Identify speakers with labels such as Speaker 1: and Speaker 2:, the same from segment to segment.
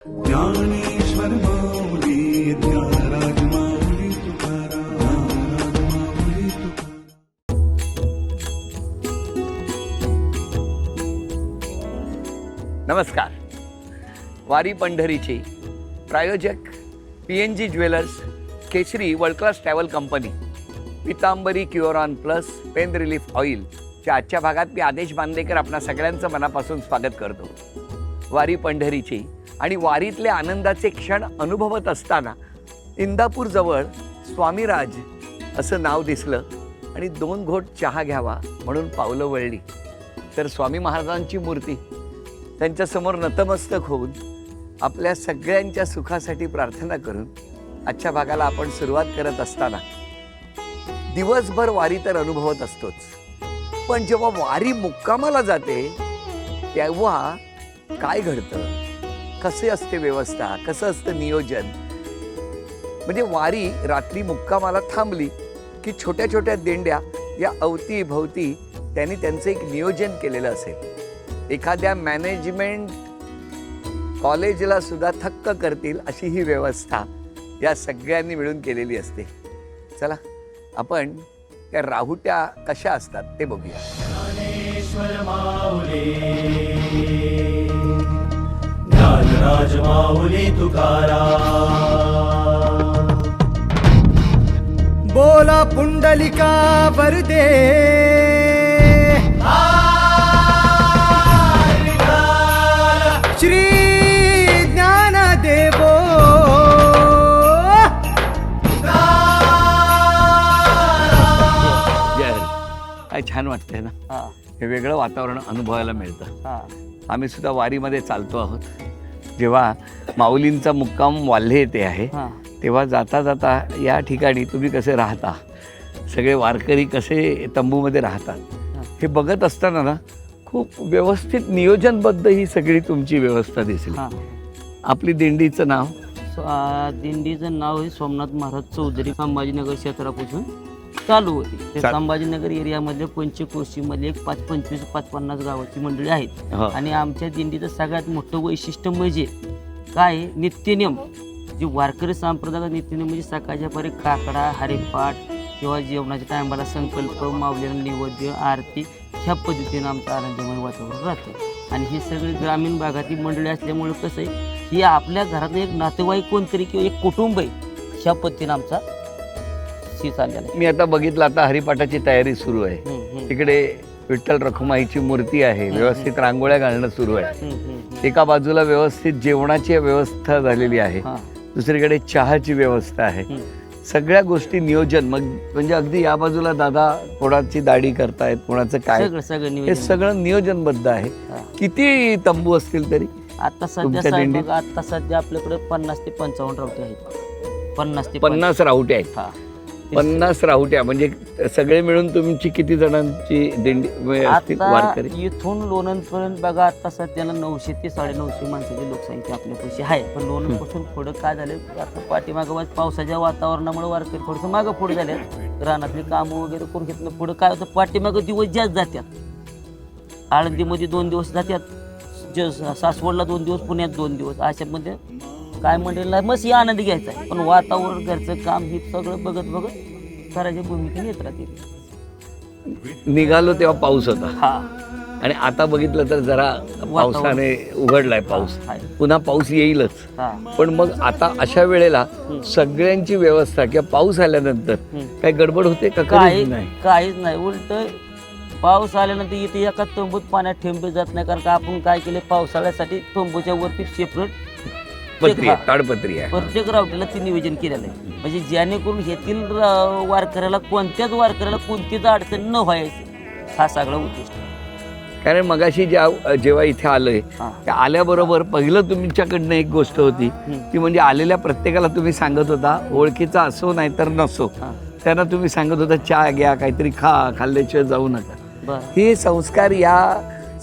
Speaker 1: ज्ञानेश्वर माऊली ज्ञानराज माऊली तुकाराम, ज्ञानराज माऊली तुकाराम.
Speaker 2: नमस्कार. वारी पंढरीची प्रायोजक PNG jewellers, Kesari world class travel company, Pitambari Curon plus pain relief ऑइलच्या आजच्या भागात मी आदेश बांदेकर आपणा सगळ्यांचं मनापासून स्वागत करतो. वारी पंढरीची आणि वारीतले आनंदाचे क्षण अनुभवत असताना इंदापूरजवळ स्वामीराज असं नाव दिसलं आणि 2 घोट चहा घ्यावा म्हणून पावलं वळली तर स्वामी महाराजांची मूर्ती त्यांच्यासमोर नतमस्तक होऊन आपल्या सगळ्यांच्या सुखासाठी प्रार्थना करून आजच्या भागाला आपण सुरुवात करत असताना दिवसभर वारी तर अनुभवत असतोच, पण जेव्हा वारी मुक्कामाला जाते तेव्हा काय घडतं, कसे असते व्यवस्था, कसं असतं नियोजन. म्हणजे वारी रात्री मुक्कामाला थांबली की छोट्या छोट्या दिंड्या या अवतीभवती त्यांनी त्यांचं एक नियोजन केलेलं असेल. एखाद्या मॅनेजमेंट कॉलेजला सुद्धा थक्क करतील अशी ही व्यवस्था या सगळ्यांनी मिळून केलेली असते. चला आपण त्या राहुट्या कशा असतात ते बघूया.
Speaker 3: ज्ञानेश्वर माऊली ज्ञानराज माऊली तुकाराम.
Speaker 4: बोला पुंडलिका वरदे श्री ज्ञानदेवो
Speaker 2: जय हरी. काय छान वाटतंय ना, हे वेगळं वातावरण अनुभवायला मिळतं. आम्ही सुद्धा वारीमध्ये चालतो आहोत. जेव्हा माऊलींचा मुक्काम वाल्हे येथे आहे तेव्हा जाता जाता या ठिकाणी तुम्ही कसे राहता, सगळे वारकरी कसे तंबूमध्ये राहतात हे बघत असताना ना खूप व्यवस्थित नियोजनबद्ध ही सगळी तुमची व्यवस्था दिसली. आपली दिंडीचं नाव?
Speaker 5: दिंडीचं नाव हे सोमनाथ महाराज चौधरी संभाजीनगर क्षेत्रापासून चालू होती. ते संभाजीनगर एरियामध्ये पंचक्रोशीमध्ये एक 25-50 गावाची मंडळी आहेत. आणि आमच्या दिंडीचं सगळ्यात मोठं वैशिष्ट्य म्हणजे काय, नित्यनियम जे वारकरी संप्रदायाचा नित्यनियम म्हणजे सकाळच्या पारी काकडा, हरिपाठ किंवा जेवणाच्या टायमाला संकल्प, माऊलींना नैवेद्य, आरती ह्या पद्धतीनं आमचं आनंदमय वातावरण राहतं. आणि हे सगळे ग्रामीण भागातील मंडळी असल्यामुळे कसं आहे की आपल्या घरात एक नातेवाईक कोणतरी किंवा एक कुटुंब आहे ह्या पद्धतीनं आमचा शी चाललेला आहे.
Speaker 2: मी आता बघितलं, आता हरिपाठाची तयारी सुरू आहे. तिकडे विठ्ठल रखुमाईची मूर्ती आहे, व्यवस्थित रांगोळ्या घालणं सुरू आहे. एका बाजूला व्यवस्थित जेवणाची व्यवस्था झालेली आहे, दुसरीकडे चहाची व्यवस्था आहे. सगळ्या गोष्टी नियोजन. मग म्हणजे अगदी या बाजूला दादा कोणाची दाढी करतायत, कोणाचं काय, हे सगळं नियोजनबद्ध आहे. किती तंबू असतील तरी
Speaker 5: आता सध्या आता सध्या आपल्याकडे 50 ते 55 रावटे आहेत. 50 ते
Speaker 2: 50 राहुट्या आहेत. 50 राहुट्या म्हणजे सगळे मिळून तुमची किती जणांची दिंडी असतील वारकरी?
Speaker 5: इथून लोणंदपर्यंत बघा आता सध्याला 900 ते 950 माणसाची लोकसंख्या आपल्यापाशी आहे. पण लोणंदपासून पुढं काय झालं, आता पाठीमागं पावसाच्या वातावरणामुळे वारकरी थोडंसं मागं पुढे झाले. रानातली कामं वगैरे करून घेतलं. पुढं काय होतं, पाठीमागं दिवस जास्त जातात. आळंदीमध्ये 2 दिवस जातात, सासवडला 2 दिवस, पुण्यात 2 दिवस. अशामध्ये काय मंडळीला मस्त ही आनंद घ्यायचा आहे. पण वातावरण, घरचं काम हे सगळं बघत बघत करायच्या भूमिकेने येत राहतील.
Speaker 2: निघालो तेव्हा पाऊस होता आणि आता बघितलं तर जरा पावसाने उघडलाय पाऊस. पुन्हा पाऊस येईलच. पण मग आता अशा वेळेला सगळ्यांची व्यवस्था किंवा पाऊस आल्यानंतर काही गडबड होते का?
Speaker 5: काहीच नाही. उलट पाऊस आल्यानंतर इथे एका तंबूत पाण्यात ठेंबे जात नाही. कारण का आपण काय केले, पावसाळ्यासाठी तंबूच्या वरती सेपरेट
Speaker 2: ताडपत्री आहे.
Speaker 5: प्रत्येक रावटीला ते नियोजन केलेलं आहे. म्हणजे जेणेकरून येथील वारकऱ्याला, कोणत्याच वारकऱ्याला कोणतीच अडचण न व्हायची, हा सगळा उद्दिष्ट.
Speaker 2: कारण मगाशी जेव्हा इथे आलोय त्या आल्याबरोबर पहिलं तुमच्याकडनं एक गोष्ट होती ती म्हणजे आलेल्या प्रत्येकाला तुम्ही सांगत होता, ओळखीचा असो नाहीतर नसो, त्यांना तुम्ही सांगत होता चहा घ्या, काहीतरी खाल्ल्याशिवाय जाऊ नका. हे संस्कार या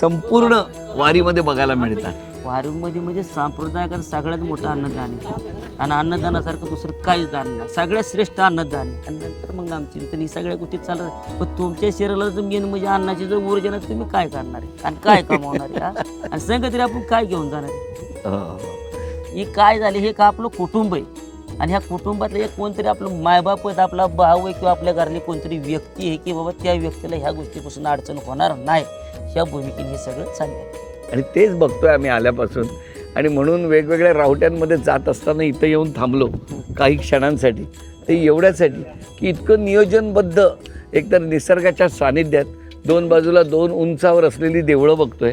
Speaker 2: संपूर्ण वारीमध्ये बघायला मिळतात.
Speaker 5: वारीमध्ये म्हणजे संप्रदायात सगळ्यात मोठं अन्नदान आहे. आणि अन्नदानासारखं दुसरं काहीच दान नाही. सगळ्यात श्रेष्ठ अन्नदान आहे. आणि नंतर मग आमची तर सगळ्या गोष्टी चालत. पण तुमच्या शरीराला तर मेन म्हणजे अन्नाची जर ऊर्जा नसते, तुम्ही काय करणार आहे आणि काय कमावणार आहे आणि संग तरी आपण काय घेऊन जाणार आहे. ही काय झाली, हे का आपलं कुटुंब आहे आणि ह्या कुटुंबातलं एक कोणतरी आपलं मायबाप आहेत, आपला भाऊ आहे किंवा आपल्या घरातली कोणतरी व्यक्ती आहे की बाबा त्या व्यक्तीला ह्या गोष्टीपासून अडचण होणार नाही, ह्या भूमिकेने हे सगळं चाललं.
Speaker 2: आणि तेच बघतोय आम्ही आल्यापासून. आणि म्हणून वेगवेगळ्या रावट्यांमध्ये जात असताना इथं येऊन थांबलो काही क्षणांसाठी, ते एवढ्यासाठी की इतकं नियोजनबद्ध एकतर निसर्गाच्या सानिध्यात दोन बाजूला दोन उंचावर असलेली देवळं बघतोय,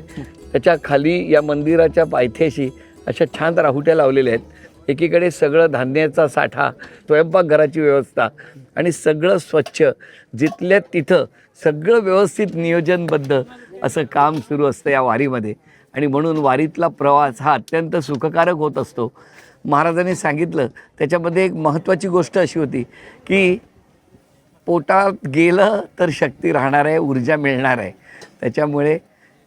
Speaker 2: त्याच्या खाली या मंदिराच्या पायथ्याशी अशा छान राहुट्या लावलेल्या आहेत. एकीकडे सगळं धान्याचा साठा, स्वयंपाकघराची व्यवस्था आणि सगळं स्वच्छ, जिथल्या तिथं सगळं व्यवस्थित नियोजनबद्ध असं काम सुरू असतं या वारीमध्ये. आणि म्हणून वारीतला प्रवास हा अत्यंत सुखकारक होत असतो. महाराजांनी सांगितलं त्याच्यामध्ये एक महत्त्वाची गोष्ट अशी होती की पोटात गेलं तर शक्ती राहणार आहे, ऊर्जा मिळणार आहे. त्याच्यामुळे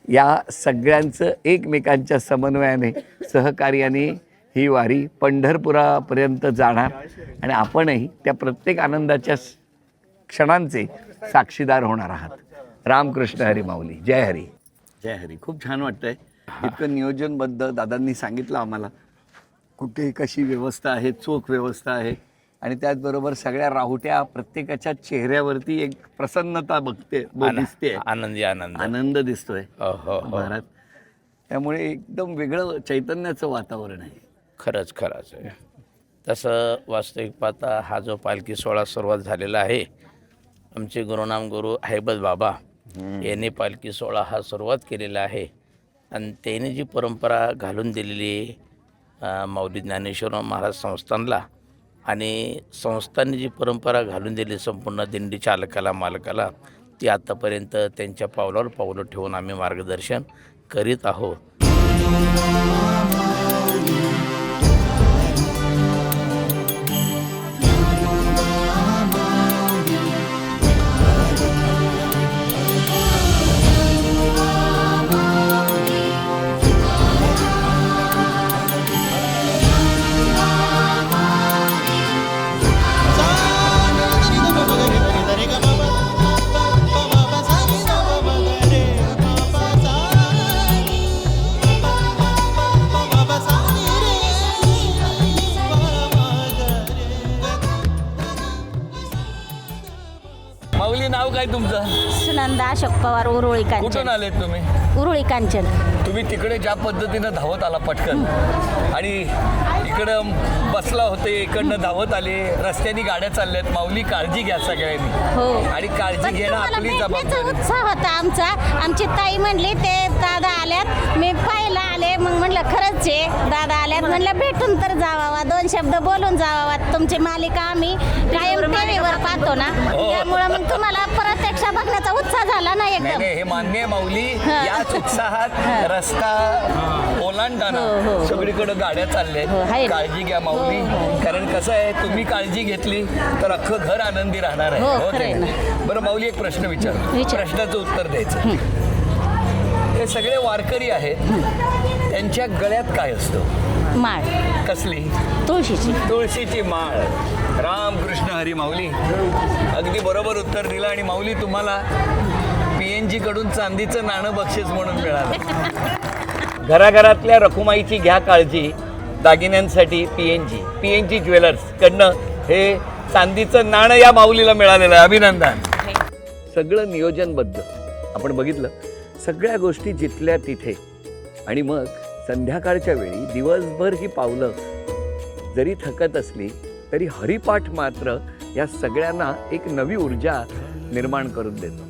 Speaker 2: या सगळ्यांचं एकमेकांच्या समन्वयाने, सहकार्याने ही वारी पंढरपुरापर्यंत जाणार आणि आपणही त्या प्रत्येक आनंदाच्या क्षणांचे साक्षीदार होणार आहात. रामकृष्ण हरी माऊली. जय हरी. जय हरी. खूप छान वाटतंय. इतकं नियोजनबद्ध दादांनी सांगितलं आम्हाला, कुठे कशी व्यवस्था आहे, चोख व्यवस्था आहे आणि त्याचबरोबर सगळ्या राहुट्या, प्रत्येकाच्या चेहऱ्यावरती एक प्रसन्नता दिसते, आनंद दिसतोय महाराज. त्यामुळे एकदम वेगळं चैतन्याचं वातावरण आहे.
Speaker 6: खरंच आहे. तसं वास्तविक पाहता हा जो पालखी सोहळा सुरुवात झालेला आहे, आमचे गुरुनाम गुरु हैबत बाबा यांनी पालखी सोहळा हा सुरुवात केलेला आहे आणि त्यांनी जी परंपरा घालून दिलेली माऊली ज्ञानेश्वर महाराज संस्थानला आणि संस्थांनी जी परंपरा घालून दिली संपूर्ण दिंडी चालकाला, मालकाला, ती आत्तापर्यंत त्यांच्या पावलावर पावलं ठेवून आम्ही मार्गदर्शन करीत आहोत.
Speaker 2: माऊली, नाव काय तुमचं?
Speaker 7: सुनंदा अशोक पवार, उरुळी
Speaker 2: कुठून
Speaker 7: कांचन.
Speaker 2: आलेत तुम्ही?
Speaker 7: उरुळी कांचन.
Speaker 2: तुम्ही तिकडे ज्या पद्धतीनं धावत आला पटकन आणि इकडं बसला होते, इकडनं धावत आले, रस्त्याने गाड्या चालल्यात. माऊली, काळजी घ्या सगळ्यांनी.
Speaker 7: हो.
Speaker 2: आणि काळजी
Speaker 7: पण
Speaker 2: घेणं
Speaker 7: तुम्हाला
Speaker 2: आपली
Speaker 7: भेटण्याचा
Speaker 2: जबाबदारी.
Speaker 7: उत्साह होता आमचा. आमची ताई म्हणली ते दादा आल्यात, मी पाहायला आले, मग म्हणलं खरंच आहे दादा आल्यात, म्हणलं भेटून तर जावावा, दोन शब्द बोलून जावावा. तुमची मालिका आम्ही कायम टीव्हीवर पाहतो ना, त्यामुळे मग तुम्हाला प्रत्यक्ष बघण्याचा उत्साह झाला ना एकदम.
Speaker 2: हे मान्य आहे माऊली. याच उत्साहात रस्ता ओलांडताना सगळीकडे गाड्या चालल्या. काळजी घ्या माऊली, कारण कसं आहे, तुम्ही काळजी घेतली तर अख्खं घर आनंदी राहणार आहे. हो की नाही? बरं माऊली, एक प्रश्न विचारतो, प्रश्नाचं उत्तर द्यायचं. हे सगळे वारकरी आहेत, त्यांच्या गळ्यात काय असतं?
Speaker 7: माळ.
Speaker 2: कसली?
Speaker 7: तुळशीची.
Speaker 2: तुळशीची माळ. रामकृष्ण हरी माऊली. अगदी बरोबर उत्तर दिलं. आणि माऊली, तुम्हाला PNG कडून चांदीचं नाणं बक्षीस म्हणून मिळालं. घराघरातल्या रखुमाईची घ्या काळजी. दागिन्यांसाठी PNG ज्वेलर्स कडनं हे चांदीचं नाणं या माऊलीला मिळालेलं आहे. अभिनंदन. सगळं नियोजनबद्ध आपण बघितलं, सगळ्या गोष्टी जिथल्या तिथे. आणि मग संध्याकाळच्या वेळी दिवसभर ही पावलं जरी थकत असली तरी हरिपाठ मात्र या सगळ्यांना एक नवी ऊर्जा निर्माण करून देतो.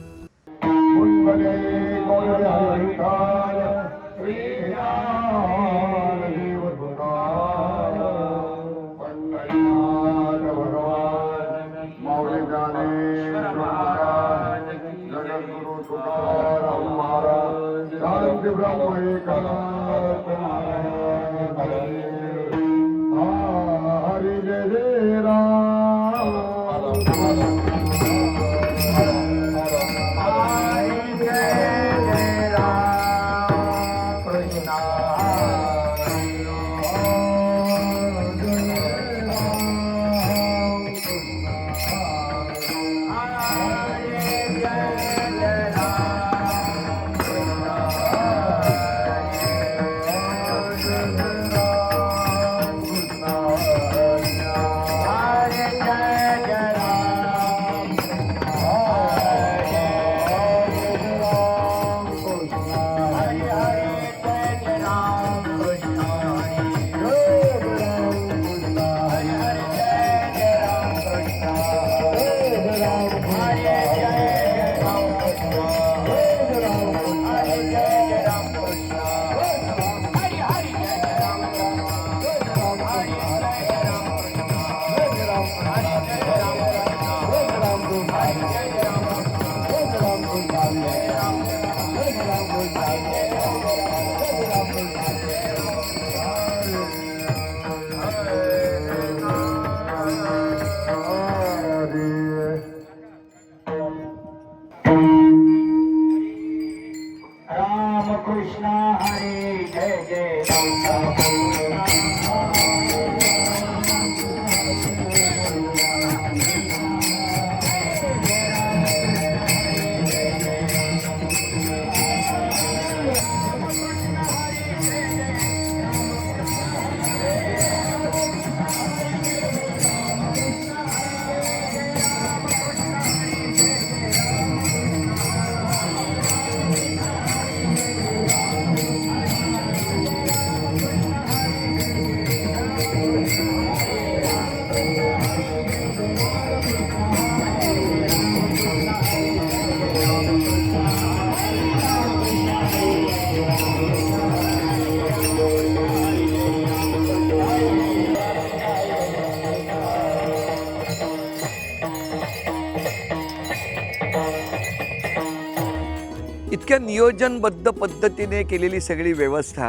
Speaker 2: इतक्या नियोजनबद्ध पद्धतीने केलेली सगळी व्यवस्था,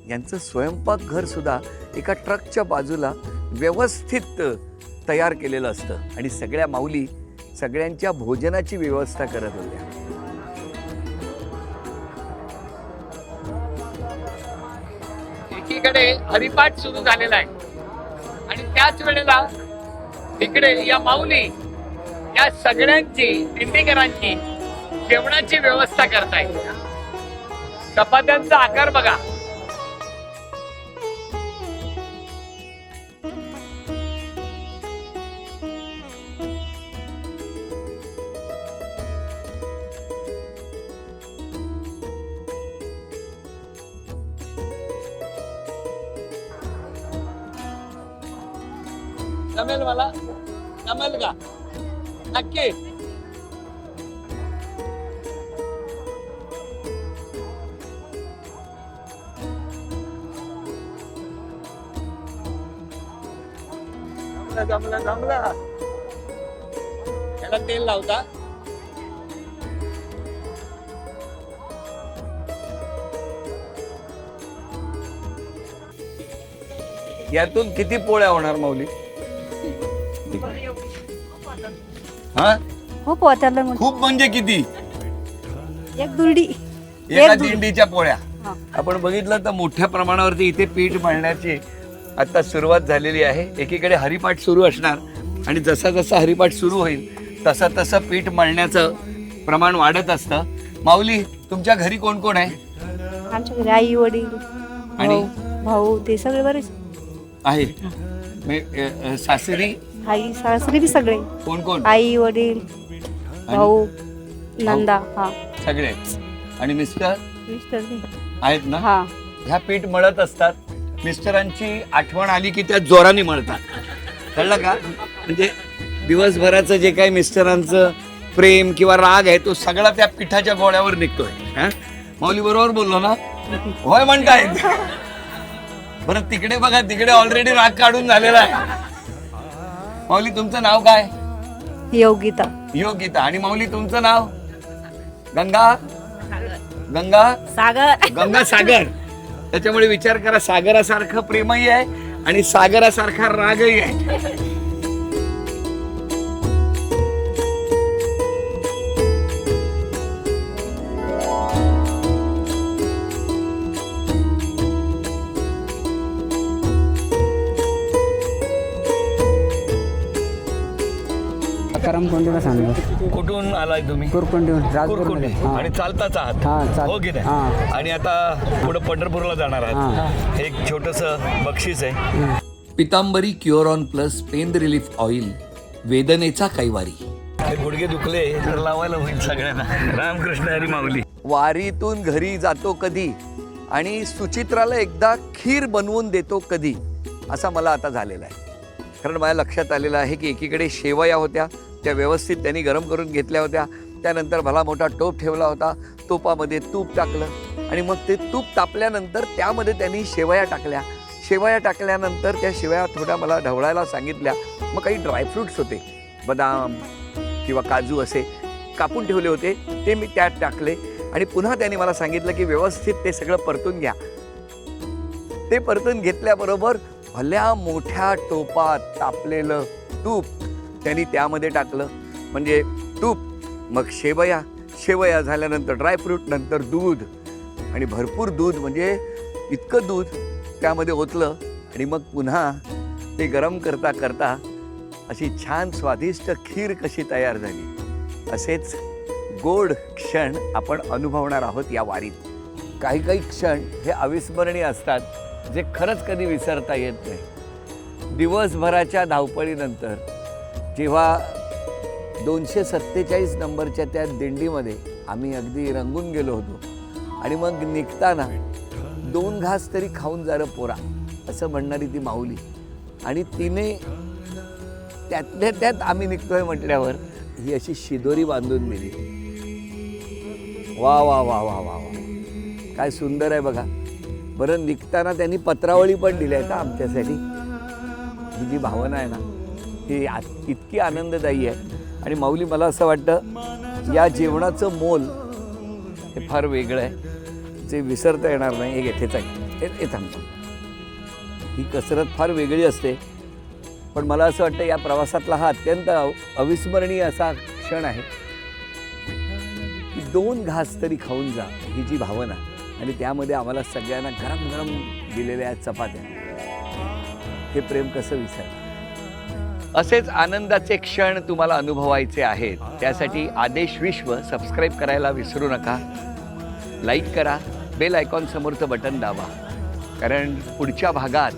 Speaker 2: यांचं स्वयंपाकघर सुद्धा एका ट्रकच्या बाजूला व्यवस्थित तयार केलेलं असतं आणि सगळ्या माऊली सगळ्यांच्या भोजनाची व्यवस्था करत होत्या.
Speaker 8: एकीकडे हरिपाठ सुरू झालेला आहे आणि त्याच वेळेला इकडे या माऊली या सगळ्यांची दिंडीकरांची जेवणाची व्यवस्था करतायत. चपात्यांचा आकार बघा. जमेल मला? जमेल का? नक्की. जमलं जमलं. याला तेल लावता.
Speaker 2: यातून किती पोळ्या होणार माऊली? हा,
Speaker 9: खूप वाचायला
Speaker 2: खूप म्हणजे किती?
Speaker 9: एक दुर्डी
Speaker 2: एका दिंडीच्या पोळ्या.
Speaker 9: हा.
Speaker 2: आपण बघितलं तर मोठ्या प्रमाणावरती इथे पीठ मळण्याची आता सुरुवात झालेली आहे. एकीकडे हरिपाठ सुरू असणार आणि जसा जसा हरिपाठ सुरू होईल तसं तसं पीठ मळण्याचं प्रमाण वाढत असतं. माऊली, तुमच्या घरी कोण कोण आहे?
Speaker 9: आमच्या घरी आई वडील
Speaker 2: आणि
Speaker 9: भाऊ ते सगळे बरेच
Speaker 2: आहे. सासरी
Speaker 9: आई सासरी बी सगळे
Speaker 2: कोण कोण?
Speaker 9: आई वडील भाऊ नंदा. हा,
Speaker 2: सगळे. आणि मिस्टर
Speaker 9: मिस्टर बी.
Speaker 2: आहेत ना?
Speaker 9: हा,
Speaker 2: ह्या पीठ मळत असतात. मिस्टरांची आठवण आली की त्या जोराने मळतात. कळलं का? म्हणजे दिवसभराचं जे काही मिस्टरांचं प्रेम किंवा राग आहे तो सगळा त्या पिठाच्या गोळ्यावर निघतोय. हा, माऊली बरोबर बोललो ना? होय म्हणतायत. बरं, तिकडे बघा, तिकडे ऑलरेडी राग काढून झालेला आहे. माऊली, तुमचं नाव काय?
Speaker 9: योगिता.
Speaker 2: योगिता. आणि माऊली, तुमचं नाव? गंगा. गंगा
Speaker 9: सागर.
Speaker 2: गंगा सागर. त्याच्यामुळे विचार करा, सागरासारखं प्रेमही आहे आणि सागरासारखा रागही आहे.
Speaker 10: करमकोंडीला सांगतो.
Speaker 2: कुठून आलाय तुम्ही?
Speaker 10: कुरकोंडीहून
Speaker 2: कुरकुंडी. आणि चालताच आहात? हो की नाही? आणि आता पुढे पंढरपूरला जाणार आहात. एक छोटस बक्षीस आहे. Pitambari Curon plus pain relief oil, वेदनेचा कैवारी. गुडघे दुखले तर लावायला होईल सगळ्यांना. रामकृष्ण हरी माऊली. वारीतून घरी जातो कधी आणि सुचित्राला एकदा खीर बनवून देतो कधी, असा मला आता झालेला आहे. कारण माझ्या लक्षात आलेलं आहे की एकीकडे शेवया होत्या, त्या व्यवस्थित त्यांनी गरम करून घेतल्या होत्या. त्यानंतर भला मोठा टोप ठेवला होता, तोपामध्ये तूप टाकलं आणि मग ते तूप तापल्यानंतर त्यामध्ये त्यांनी शेवया टाकल्या. शेवया टाकल्यानंतर त्या शेवया थोड्या मला ढवळायला सांगितल्या. मग काही ड्रायफ्रूट्स होते, बदाम किंवा काजू असे कापून ठेवले होते, ते मी त्यात टाकले आणि पुन्हा त्यांनी मला सांगितलं की व्यवस्थित ते सगळं परतून घ्या. ते परतून घेतल्याबरोबर भल्या मोठ्या टोपात तापलेलं तूप त्यांनी त्यामध्ये टाकलं. म्हणजे तूप, मग शेवया, शेवया झाल्यानंतर ड्रायफ्रूट, नंतर दूध आणि भरपूर दूध, म्हणजे इतकं दूध त्यामध्ये ओतलं आणि मग पुन्हा ते गरम करता करता अशी छान स्वादिष्ट खीर कशी तयार झाली. असेच गोड क्षण आपण अनुभवणार आहोत या वारीत. काही काही क्षण हे अविस्मरणीय असतात, जे खरंच कधी विसरता येत नाही. दिवसभराच्या धावपळीनंतर जेव्हा 247 नंबरच्या त्या दिंडीमध्ये आम्ही अगदी रंगून गेलो होतो आणि मग निघताना 2 घास तरी खाऊन जा रे पोरा, असं म्हणणारी ती माऊली. आणि तिने त्यातल्या त्यात आम्ही निघतोय म्हटल्यावर ही अशी शिदोरी बांधून दिली. वा वा वा वा वा वा, काय सुंदर आहे बघा. बरं, निघताना त्यांनी पत्रावळी पण दिल्या आहेत आमच्यासाठी. ही जी भावना आहे ना, ही इतकी आनंददायी आहे. आणि माऊली, मला असं वाटतं या जेवणाचं मोल हे फार वेगळं आहे, जे विसरता येणार नाही. हे घेतेच आहे हे थांबतो. ही कसरत फार वेगळी असते, पण मला असं वाटतं या प्रवासातला हा अत्यंत अविस्मरणीय असा क्षण आहे की 2 घास तरी खाऊन जा, ही जी भावना, आणि त्यामध्ये आम्हाला सगळ्यांना गरम गरम दिलेल्या चपात्या, हे प्रेम कसं विसरणार. असेच आनंदाचे क्षण तुम्हाला अनुभवायचे आहेत, त्यासाठी आदेश विश्व सबस्क्राईब करायला विसरू नका. लाईक करा, बेल आयकॉन समोरचं बटन दाबा, कारण पुढच्या भागात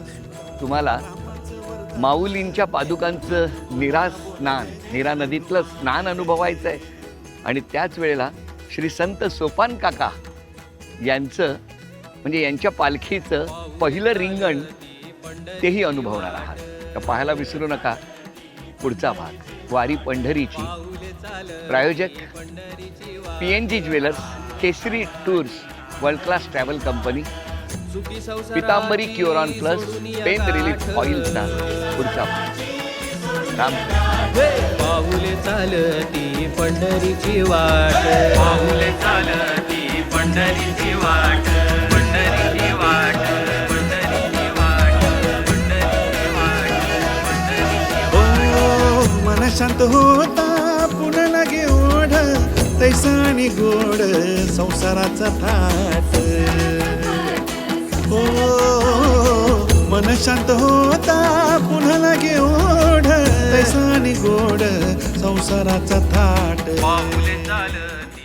Speaker 2: तुम्हाला माऊलींच्या पादुकांचं नीरा नदीतलं स्नान अनुभवायचं आहे, आणि त्याच वेळेला श्री संत सोपान काका यांचं म्हणजे यांच्या पालखीचं पहिलं रिंगण तेही अनुभवणार आहात. तर पाहायला विसरू नका पुढचा भाग, वारी पंढरीची. प्रायोजक PNG jewellers, Kesari tours, world class travel company, Pitambari Curon plus, pain relief ऑइलचा पुढचा भाग. राम.
Speaker 3: पाऊले चालती पंढरीची वाट, पाऊले चालती पंढरीची वाट, पंढरीची वाट, पंढरीची वाट, पंढरीची वाट.
Speaker 1: ओ मन शांत होता पुन्हा लागे ओढ, तैसा आणि गोड संसाराचा थाट. ओ मन शांत होता पुन्हा लागे ओढ, तैसा आणि गोड संसाराचा थाट.
Speaker 3: पाऊले चालती